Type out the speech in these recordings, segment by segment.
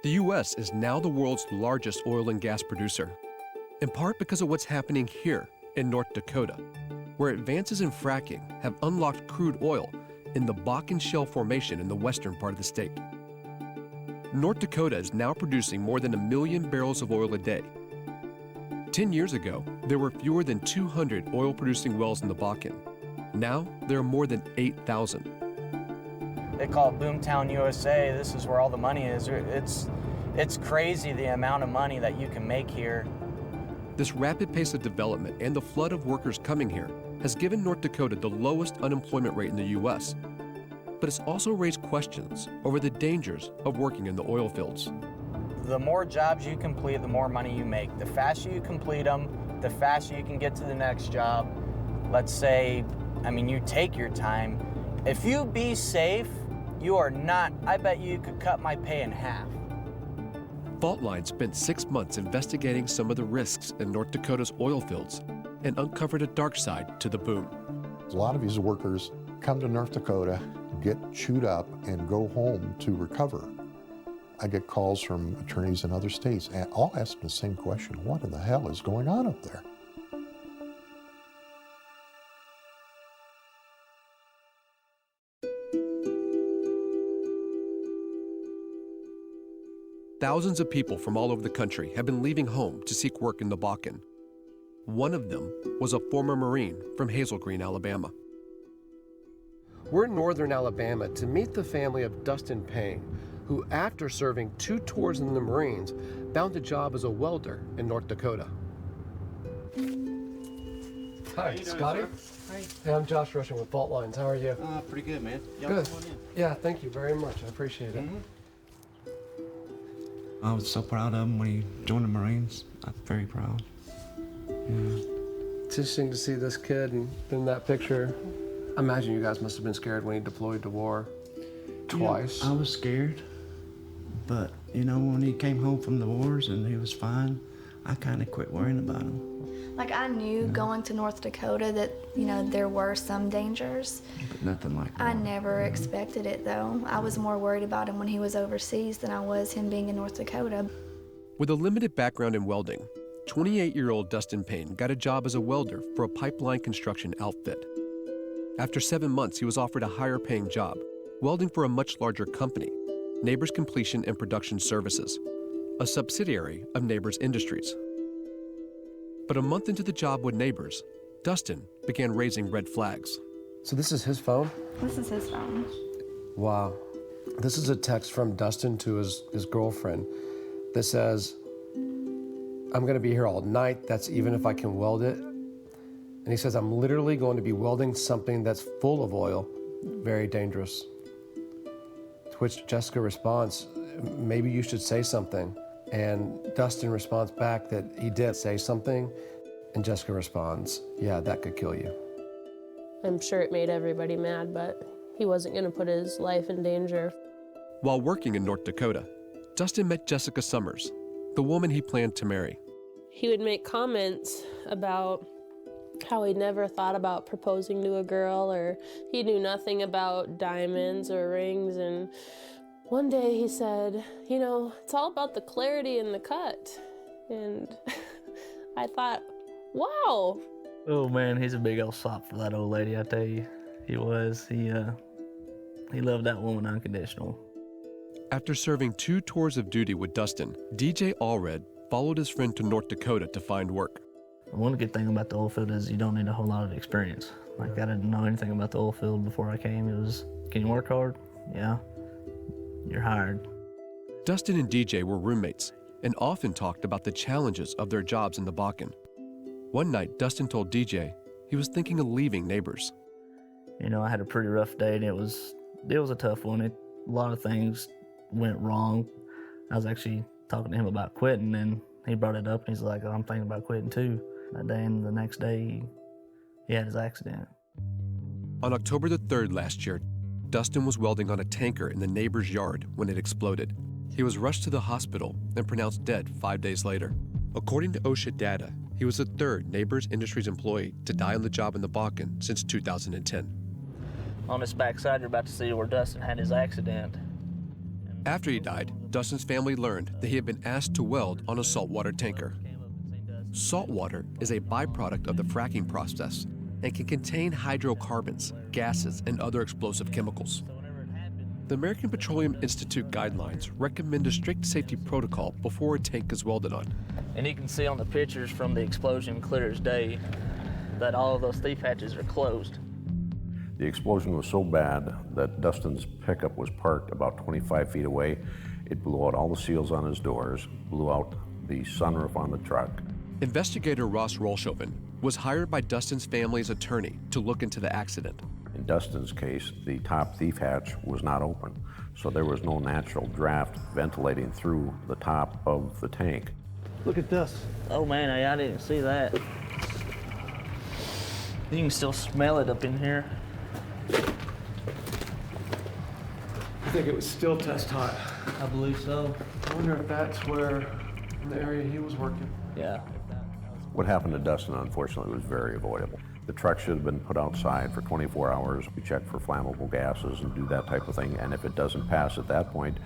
The U.S. is now the world's largest oil and gas producer, in part because of what's happening here in North Dakota, where advances in fracking have unlocked crude oil in the Bakken shale formation in the western part of the state. North Dakota is now producing more than 1 million barrels of oil a day. 10 years ago, there were fewer than 200 oil-producing wells in the Bakken. Now, there are more than 8,000. They call it Boomtown, USA. This is where all the money is. It's crazy the amount of money that you can make here. This rapid pace of development and the flood of workers coming here has given North Dakota the lowest unemployment rate in the U.S. But it's also raised questions over the dangers of working in the oil fields. The more jobs you complete, the more money you make. The faster you complete them, the faster you can get to the next job. Let's say, you take your time. If you be safe, you are not, I bet you could cut my pay in half. Faultline spent 6 months investigating some of the risks in North Dakota's oil fields and uncovered a dark side to the boom. A lot of these workers come to North Dakota, get chewed up, and go home to recover. I get calls from attorneys in other states, and all asking the same question: what in the hell is going on up there? Thousands of people from all over the country have been leaving home to seek work in the Bakken. One of them was a former Marine from Hazel Green, Alabama. We're in northern Alabama to meet the family of Dustin Payne, who, after serving 2 tours in the Marines, found a job as a welder in North Dakota. Hi, Scotty. Hi. Hey, I'm Josh Russian with Fault Lines. How are you? Pretty good, man. Y'all Good. come on in. Yeah, thank you very much. I appreciate it. I was so proud of him when he joined the Marines. I'm very proud. Yeah. It's interesting to see this kid in that picture. I imagine you guys must have been scared when he deployed to war twice. I was scared, but when he came home from the wars and he was fine, I kind of quit worrying about him. Like, I knew going to North Dakota that, there were some dangers. But nothing like that. I never expected it, though. I was more worried about him when he was overseas than I was him being in North Dakota. With a limited background in welding, 28-year-old Dustin Payne got a job as a welder for a pipeline construction outfit. After 7 months, he was offered a higher-paying job, welding for a much larger company, Neighbors Completion and Production Services, a subsidiary of Neighbors Industries. But a month into the job with Neighbors, Dustin began raising red flags. So this is his phone? This is his phone. Wow. This is a text from Dustin to his girlfriend that says, "I'm gonna be here all night. That's even if I can weld it." And he says, "I'm literally going to be welding something that's full of oil. Very dangerous." To which Jessica responds, "Maybe you should say something." And Dustin responds back that he did say something. And Jessica responds, "Yeah, that could kill you." I'm sure it made everybody mad, but he wasn't going to put his life in danger. While working in North Dakota, Dustin met Jessica Summers, the woman he planned to marry. He would make comments about how he never thought about proposing to a girl, or he knew nothing about diamonds or rings. And one day he said, it's all about the clarity in the cut. And I thought, wow. Oh man, he's a big old sop for that old lady, I tell you. He was. He loved that woman unconditional. After serving 2 tours of duty with Dustin, DJ Allred followed his friend to North Dakota to find work. One good thing about the oil field is you don't need a whole lot of experience. Like, I didn't know anything about the oil field before I came. It was, can you work hard? Yeah. You're hired. Dustin and DJ were roommates and often talked about the challenges of their jobs in the Bakken. One night, Dustin told DJ he was thinking of leaving Neighbors. I had a pretty rough day, and it was a tough one. A lot of things went wrong. I was actually talking to him about quitting, and he brought it up, and he's like, I'm thinking about quitting too. That day and the next day, he had his accident. On October the 3rd last year, Dustin was welding on a tanker in the Neighbors' yard when it exploded. He was rushed to the hospital and pronounced dead 5 days later. According to OSHA data, he was the 3rd Neighbors Industries employee to die on the job in the Bakken since 2010. On this backside, you're about to see where Dustin had his accident. After he died, Dustin's family learned that he had been asked to weld on a saltwater tanker. Saltwater is a byproduct of the fracking process and can contain hydrocarbons, gases, and other explosive chemicals. The American Petroleum Institute guidelines recommend a strict safety protocol before a tank is welded on. And you can see on the pictures from the explosion clear as day that all of those thief hatches are closed. The explosion was so bad that Dustin's pickup was parked about 25 feet away. It blew out all the seals on his doors, blew out the sunroof on the truck. Investigator Ross Rolshoven was hired by Dustin's family's attorney to look into the accident. In Dustin's case, the top thief hatch was not open, so there was no natural draft ventilating through the top of the tank. Look at this. Oh man, I didn't see that. You can still smell it up in here. I think it was still test hot. I believe so. I wonder if that's where, in the area he was working. Yeah. What happened to Dustin, unfortunately, was very avoidable. The truck should have been put outside for 24 hours. We check for flammable gases and do that type of thing, and if it doesn't pass at that point,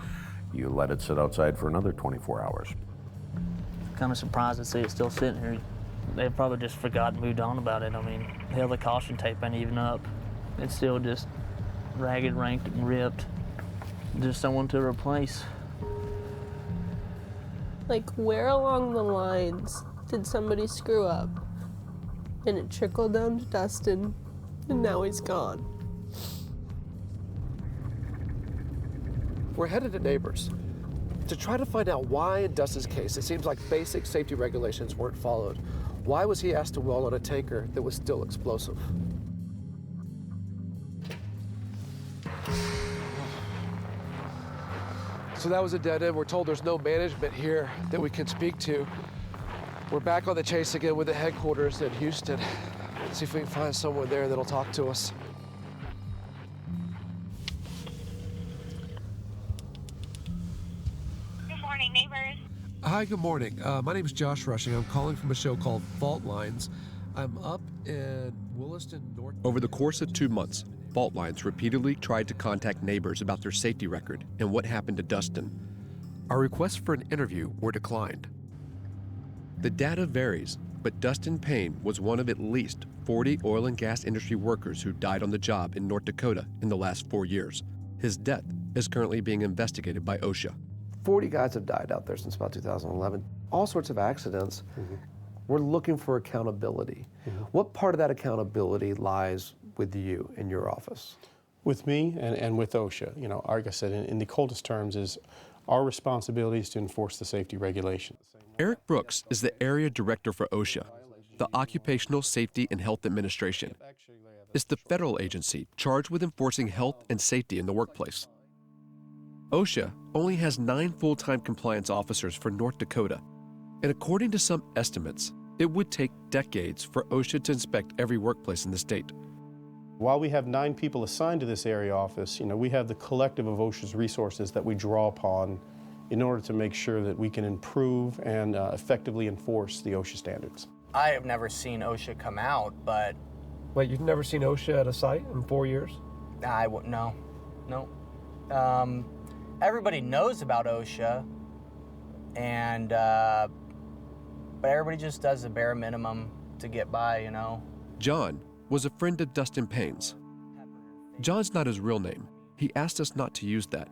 you let it sit outside for another 24 hours. Kind of surprised to see it still sitting here. They probably just forgot and moved on about it. I mean, hell, the caution tape ain't even up. It's still just ragged, ranked, and ripped. Just someone to replace. Like, where along the lines did somebody screw up? And it trickled down to Dustin, and now he's gone. We're headed to Neighbors to try to find out why, in Dustin's case, it seems like basic safety regulations weren't followed. Why was he asked to weld on a tanker that was still explosive? So that was a dead end. We're told there's no management here that we can speak to. We're back on the chase again with the headquarters in Houston. Let's see if we can find someone there that'll talk to us. Good morning, Neighbors. Hi, good morning. My name is Josh Rushing. I'm calling from a show called Fault Lines. I'm up in Williston, North. Over the course of 2 months, Fault Lines repeatedly tried to contact neighbors about their safety record and what happened to Dustin. Our requests for an interview were declined. The data varies, but Dustin Payne was one of at least 40 oil and gas industry workers who died on the job in North Dakota in the last 4 years. His death is currently being investigated by OSHA. 40 guys have died out there since about 2011. All sorts of accidents. Mm-hmm. We're looking for accountability. Mm-hmm. What part of that accountability lies with you in your office? With me and with OSHA, you know, like I said, in the coldest terms, is our responsibility is to enforce the safety regulations. Eric Brooks is the area director for OSHA, the Occupational Safety and Health Administration. It's the federal agency charged with enforcing health and safety in the workplace. OSHA only has 9 full-time compliance officers for North Dakota, and according to some estimates, it would take decades for OSHA to inspect every workplace in the state. While we have 9 people assigned to this area office, you know, we have the collective of OSHA's resources that we draw upon in order to make sure that we can improve and effectively enforce the OSHA standards. I have never seen OSHA come out, but... Wait, you've never seen OSHA at a site in 4 years? No. Everybody knows about OSHA, and but everybody just does the bare minimum to get by, you know. John was a friend of Dustin Payne's. John's not his real name. He asked us not to use that.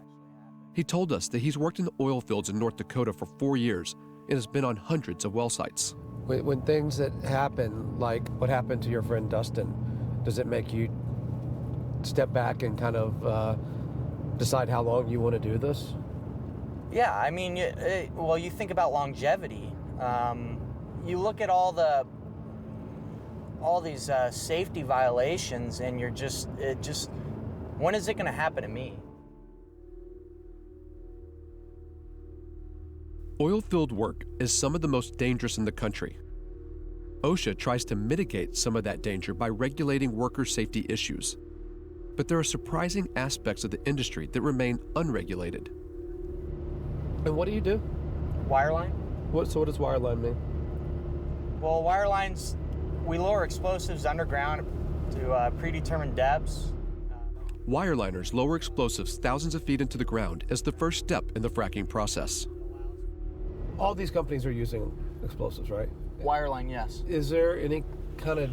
He told us that he's worked in the oil fields in North Dakota for 4 years and has been on hundreds of well sites. When things that happen, like what happened to your friend Dustin, does it make you step back and kind of decide how long you want to do this? Yeah, I mean, you think about longevity. You look at all these safety violations, and when is it going to happen to me? Oil-field work is some of the most dangerous in the country. OSHA tries to mitigate some of that danger by regulating worker safety issues. But there are surprising aspects of the industry that remain unregulated. And what do you do? Wireline. So what does wireline mean? Well, wirelines, we lower explosives underground to predetermined depths. Wireliners lower explosives thousands of feet into the ground as the first step in the fracking process. All these companies are using explosives, right? Wireline, yes. Is there any kind of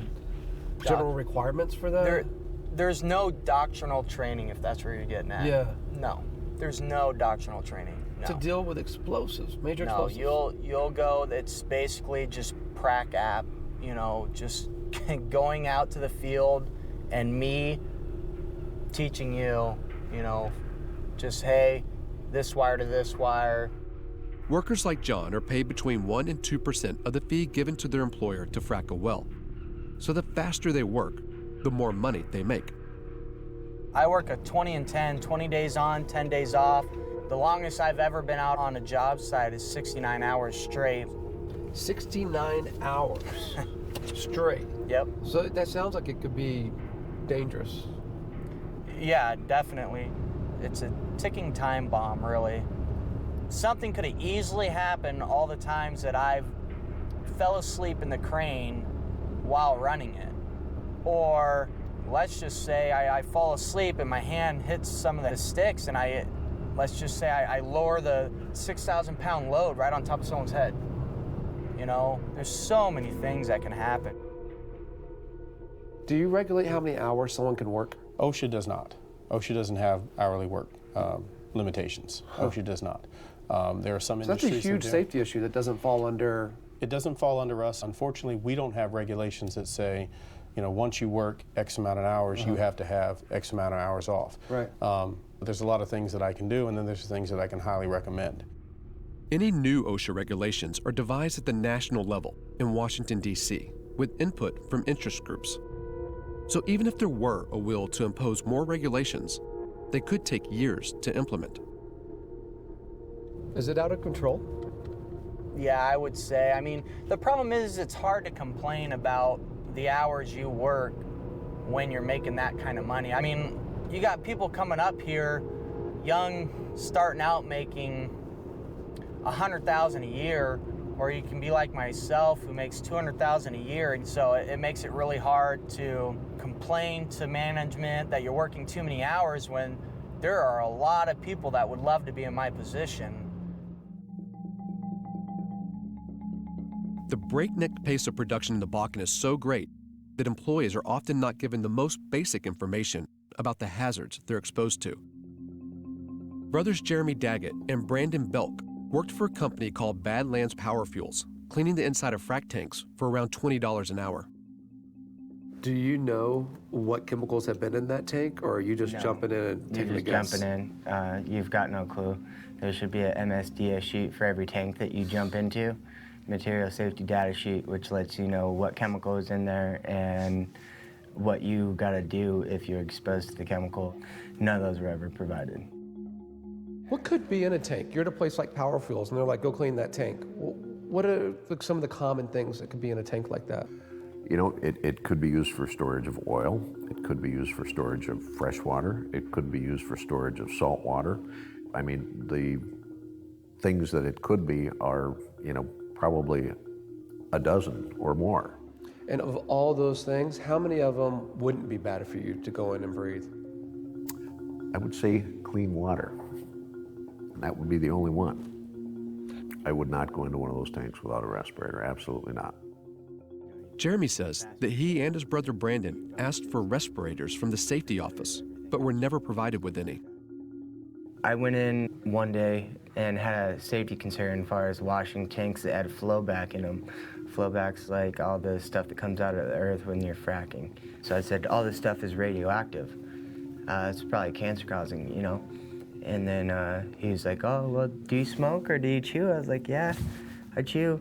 general requirements for that? There's no doctrinal training, if that's where you're getting at. Yeah. No, there's no doctrinal training. No. To deal with explosives, major No, explosives? you'll go, it's basically just prac app, you know, just going out to the field and me teaching you, you know, just, hey, this wire to this wire. Workers like John are paid between 1% and 2% of the fee given to their employer to frack a well. So the faster they work, the more money they make. I work a 20 and 10, 20 days on, 10 days off. The longest I've ever been out on a job site is 69 hours straight. 69 hours straight? Yep. So that sounds like it could be dangerous. Yeah, definitely. It's a ticking time bomb, really. Something could have easily happened all the times that I've fell asleep in the crane while running it. Or let's just say I fall asleep and my hand hits some of the sticks and let's just say I lower the 6,000 pound load right on top of someone's head. You know, there's so many things that can happen. Do you regulate how many hours someone can work? OSHA does not. OSHA doesn't have hourly work limitations. OSHA does not. There are some industries. That's a huge safety issue that doesn't fall under. It doesn't fall under us. Unfortunately, we don't have regulations that say, you know, once you work X amount of hours, you have to have X amount of hours off. Right. There's a lot of things that I can do, and then there's things that I can highly recommend. Any new OSHA regulations are devised at the national level in Washington, D.C., with input from interest groups. So even if there were a will to impose more regulations, they could take years to implement. Is it out of control? Yeah, I would say. I mean, the problem is it's hard to complain about the hours you work when you're making that kind of money. I mean, you got people coming up here, young, starting out making $100,000 a year, or you can be like myself who makes $200,000 a year. And so it makes it really hard to complain to management that you're working too many hours when there are a lot of people that would love to be in my position. The breakneck pace of production in the Bakken is so great that employees are often not given the most basic information about the hazards they're exposed to. Brothers Jeremy Daggett and Brandon Belk worked for a company called Badlands Power Fuels, cleaning the inside of frac tanks for around $20 an hour. Do you know what chemicals have been in that tank, or are you just jumping in and taking a guess? You're just jumping in. You've got no clue. There should be an MSDS sheet for every tank that you jump into. Material safety data sheet, which lets you know what chemical is in there and what you gotta do if you're exposed to the chemical. None of those were ever provided. What could be in a tank? You're at a place like Power Fuels, and they're like, go clean that tank. What are some of the common things that could be in a tank like that? You know, it could be used for storage of oil. It could be used for storage of fresh water. It could be used for storage of salt water. I mean, the things that it could be are, you know, probably a dozen or more. And of all those things, how many of them wouldn't be bad for you to go in and breathe? I would say clean water. And that would be the only one. I would not go into one of those tanks without a respirator, absolutely not. Jeremy says that he and his brother Brandon asked for respirators from the safety office, but were never provided with any. I went in one day and had a safety concern as far as washing tanks that had flowback in them. Flowback's like all the stuff that comes out of the earth when you're fracking. So I said, all this stuff is radioactive. It's probably cancer-causing, you know? And then he was like, oh, well, do you smoke or do you chew? I was like, yeah, I chew.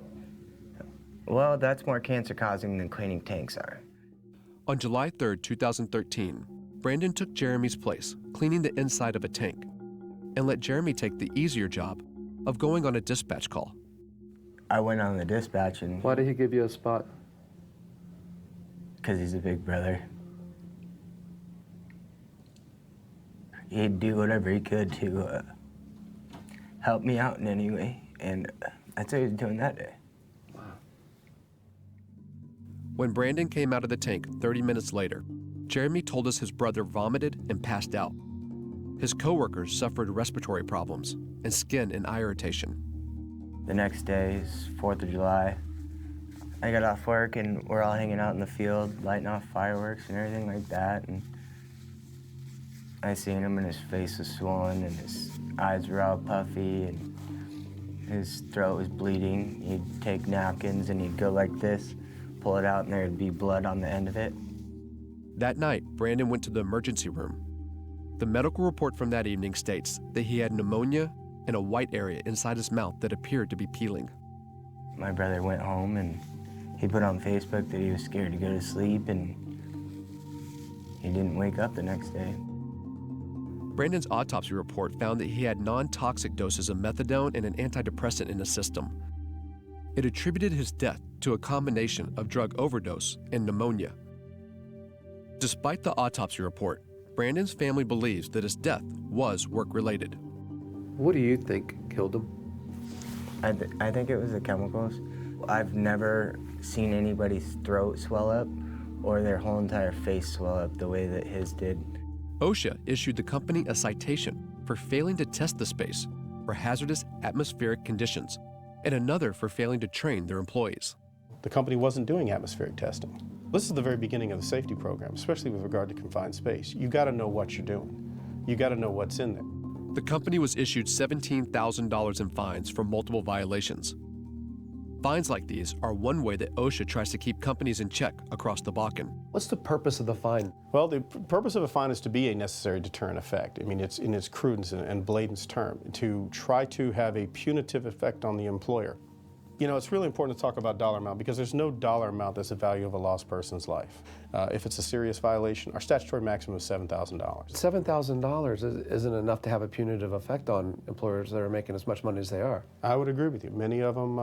Well, that's more cancer-causing than cleaning tanks are. On July 3rd, 2013, Brandon took Jeremy's place, cleaning the inside of a tank, and let Jeremy take the easier job of going on a dispatch call. I went on the dispatch and... Why did he give you a spot? Because he's a big brother. He'd do whatever he could to help me out in any way, and that's what he was doing that day. When Brandon came out of the tank 30 minutes later, Jeremy told us his brother vomited and passed out. His coworkers suffered respiratory problems and skin and eye irritation. The next day is 4th of July. I got off work and we're all hanging out in the field, lighting off fireworks and everything like that. And I seen him and his face was swollen and his eyes were all puffy and his throat was bleeding. He'd take napkins and he'd go like this, pull it out, and there'd be blood on the end of it. That night, Brandon went to the emergency room. The medical report from that evening states that he had pneumonia and a white area inside his mouth that appeared to be peeling. My brother went home and he put on Facebook that he was scared to go to sleep and he didn't wake up the next day. Brandon's autopsy report found that he had non-toxic doses of methadone and an antidepressant in his system. It attributed his death to a combination of drug overdose and pneumonia. Despite the autopsy report, Brandon's family believes that his death was work-related. What do you think killed him? I think it was the chemicals. I've never seen anybody's throat swell up or their whole entire face swell up the way that his did. OSHA issued the company a citation for failing to test the space for hazardous atmospheric conditions and another for failing to train their employees. The company wasn't doing atmospheric testing. This is the very beginning of the safety program, especially with regard to confined space. You got to know what you're doing. You got to know what's in there. The company was issued $17,000 in fines for multiple violations. Fines like these are one way that OSHA tries to keep companies in check across the Bakken. What's the purpose of the fine? Well, the purpose of a fine is to be a necessary deterrent effect. I mean, it's in its crudeness and blatance term, to try to have a punitive effect on the employer. You know, it's really important to talk about dollar amount because there's no dollar amount that's the value of a lost person's life. If it's a serious violation, our statutory maximum is $7,000. $7,000 isn't enough to have a punitive effect on employers that are making as much money as they are. I would agree with you. Many of them,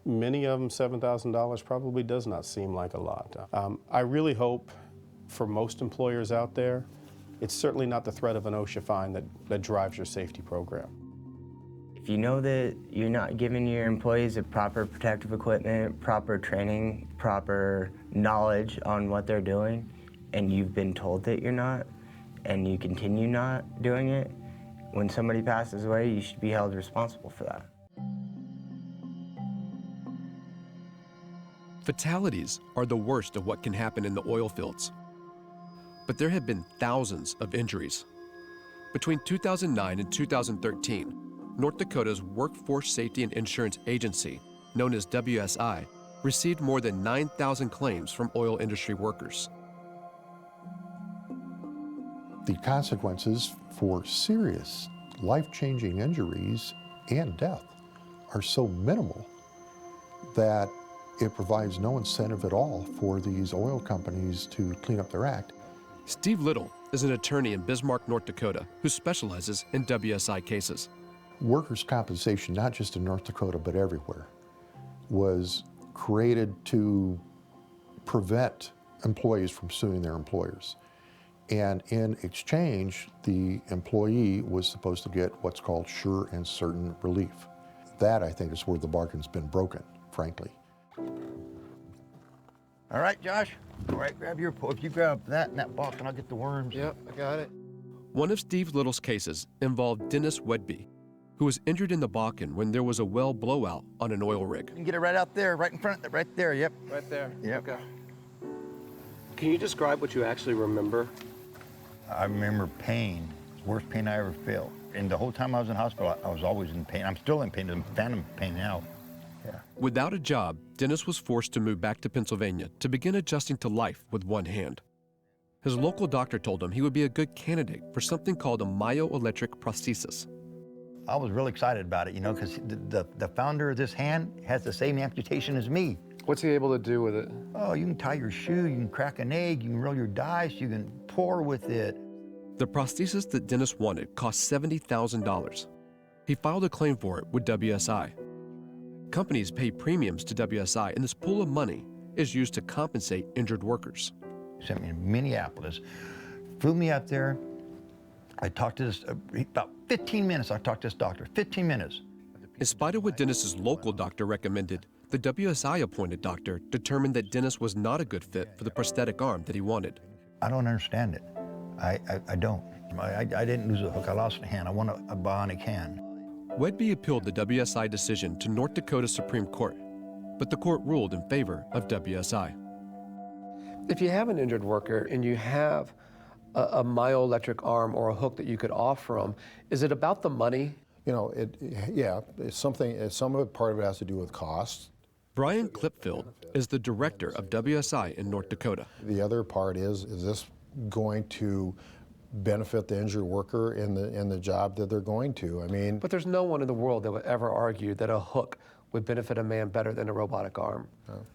$7,000 probably does not seem like a lot. I really hope for most employers out there, it's certainly not the threat of an OSHA fine that drives your safety program. If you know that you're not giving your employees the proper protective equipment, proper training, proper knowledge on what they're doing, and you've been told that you're not, and you continue not doing it, when somebody passes away, you should be held responsible for that. Fatalities are the worst of what can happen in the oil fields. But there have been thousands of injuries. Between 2009 and 2013, North Dakota's Workforce Safety and Insurance Agency, known as WSI, received more than 9,000 claims from oil industry workers. The consequences for serious, life-changing injuries and death are so minimal that it provides no incentive at all for these oil companies to clean up their act. Steve Little is an attorney in Bismarck, North Dakota, who specializes in WSI cases. Workers' compensation, not just in North Dakota, but everywhere, was created to prevent employees from suing their employers. And in exchange, the employee was supposed to get what's called sure and certain relief. That, I think, is where the bargain's been broken, frankly. All right, Josh. All right, grab your pole. If you grab that in that box, and I'll get the worms. Yep, I got it. One of Steve Little's cases involved Dennis Wedby, who was injured in the Bakken when there was a well blowout on an oil rig. You can get it right out there, right in front, right there, yep. Right there? Yep. Okay. Can you describe what you actually remember? I remember pain, worst pain I ever felt. And the whole time I was in hospital, I was always in pain. I'm still in pain, I'm phantom pain now. Yeah. Without a job, Dennis was forced to move back to Pennsylvania to begin adjusting to life with one hand. His local doctor told him he would be a good candidate for something called a myoelectric prosthesis. I was really excited about it, you know, because the founder of this hand has the same amputation as me. What's he able to do with it? Oh, you can tie your shoe, you can crack an egg, you can roll your dice, you can pour with it. The prosthesis that Dennis wanted cost $70,000. He filed a claim for it with WSI. Companies pay premiums to WSI, and this pool of money is used to compensate injured workers. He sent me to Minneapolis, flew me out there. I talked to this, about 15 minutes I talked to this doctor, 15 minutes. In spite of what Dennis's local doctor recommended, the WSI-appointed doctor determined that Dennis was not a good fit for the prosthetic arm that he wanted. I don't understand it. I don't. I didn't lose a hook. I lost a hand. I want a bionic hand. Wedby appealed the WSI decision to North Dakota Supreme Court, but the court ruled in favor of WSI. If you have an injured worker and you have a myoelectric arm or a hook that you could offer them, is it about the money? You know, it's something. Some of it, part of it has to do with cost. Brian Clipfield is the director of WSI in North Dakota. The other part is this going to benefit the injured worker in the job that they're going to? I mean, but there's no one in the world that would ever argue that a hook would benefit a man better than a robotic arm. No.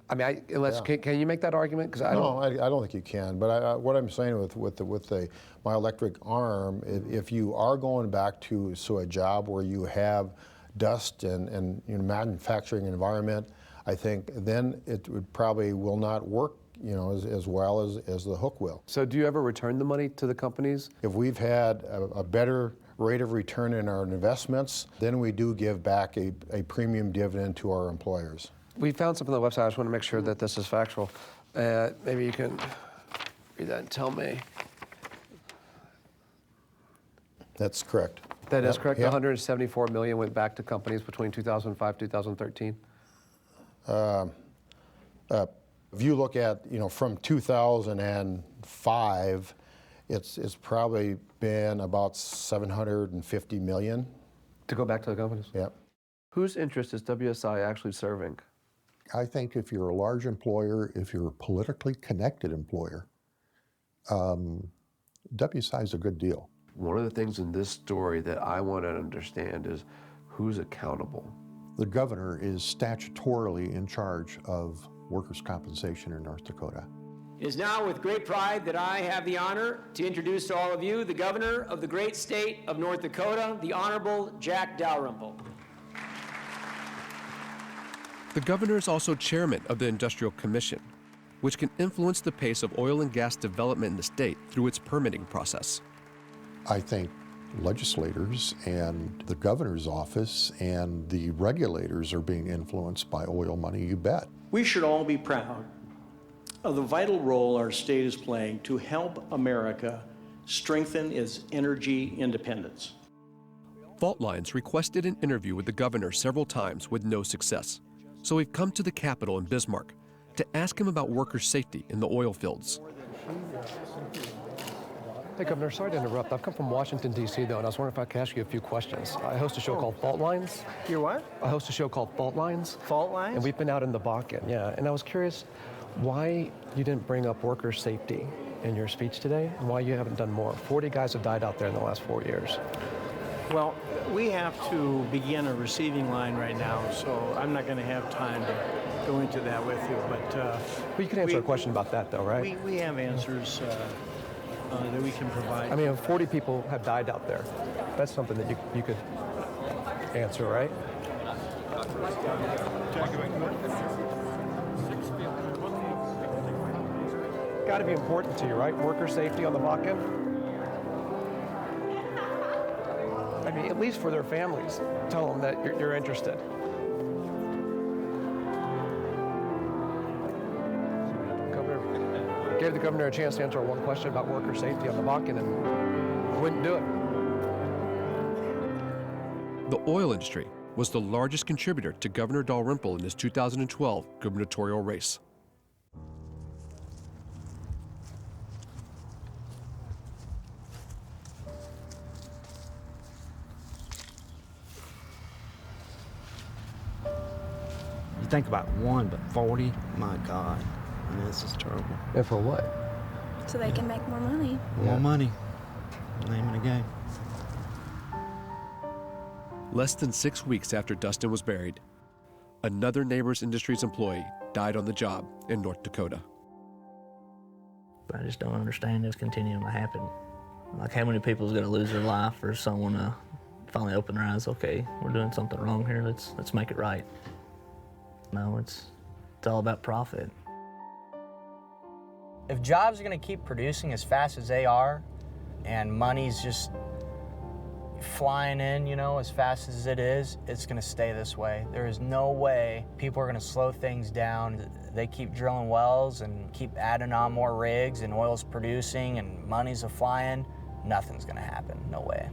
I mean, can you make that argument? Because I don't think you can. But what I'm saying with the myoelectric arm, if you are going back to a job where you have dust and manufacturing environment, I think then it probably will not work, as well as the hook will. So do you ever return the money to the companies? If we've had a better rate of return in our investments, then we do give back a premium dividend to our employers. We found something on the website. I just want to make sure that this is factual. Maybe you can read that and tell me. That's correct. That is correct. Yep. $174 million went back to companies between 2005 2013. If you look at from 2005, it's probably been about $750 million. To go back to the companies? Yep. Whose interest is WSI actually serving? I think if you're a large employer, if you're a politically connected employer, WSI is a good deal. One of the things in this story that I want to understand is who's accountable. The governor is statutorily in charge of workers' compensation in North Dakota. It is now with great pride that I have the honor to introduce to all of you the governor of the great state of North Dakota, the Honorable Jack Dalrymple. The governor is also chairman of the Industrial Commission, which can influence the pace of oil and gas development in the state through its permitting process. I think legislators and the governor's office and the regulators are being influenced by oil money, you bet. We should all be proud of the vital role our state is playing to help America strengthen its energy independence. Fault Lines requested an interview with the governor several times with no success. So we've come to the Capitol in Bismarck to ask him about worker safety in the oil fields. Hey, Governor, sorry to interrupt. I've come from Washington, D.C., though, and I was wondering if I could ask you a few questions. I host a show called Fault Lines. You're what? I host a show called Fault Lines. Fault Lines? And we've been out in the Bakken, yeah. And I was curious why you didn't bring up worker safety in your speech today, and why you haven't done more. 40 guys have died out there in the last 4 years. Well, we have to begin a receiving line right now, so I'm not going to have time to go into that with you. But you can answer a question about that, though, right? We have answers that we can provide. I mean, 40 people have died out there. That's something that you could answer, right? Got to be important to you, right? Worker safety on the Bakken. I mean, at least for their families, tell them that you're interested. Governor gave the governor a chance to answer one question about worker safety on the Bakken and wouldn't do it. The oil industry was the largest contributor to Governor Dalrymple in his 2012 gubernatorial race. You think about one, but 40, my God. I mean, this is terrible. And for what? So they can make more money. More money. Name of the game. Less than 6 weeks after Dustin was buried, another Neighbors Industries employee died on the job in North Dakota. I just don't understand this continuing to happen. Like, how many people is going to lose their life for someone to finally open their eyes? Okay, we're doing something wrong here. Let's make it right. No, it's all about profit. If jobs are going to keep producing as fast as they are, and money's just flying in, you know, as fast as it is, it's going to stay this way. There is no way people are going to slow things down. They keep drilling wells and keep adding on more rigs, and oil's producing and money's a-flying. Nothing's going to happen. No way.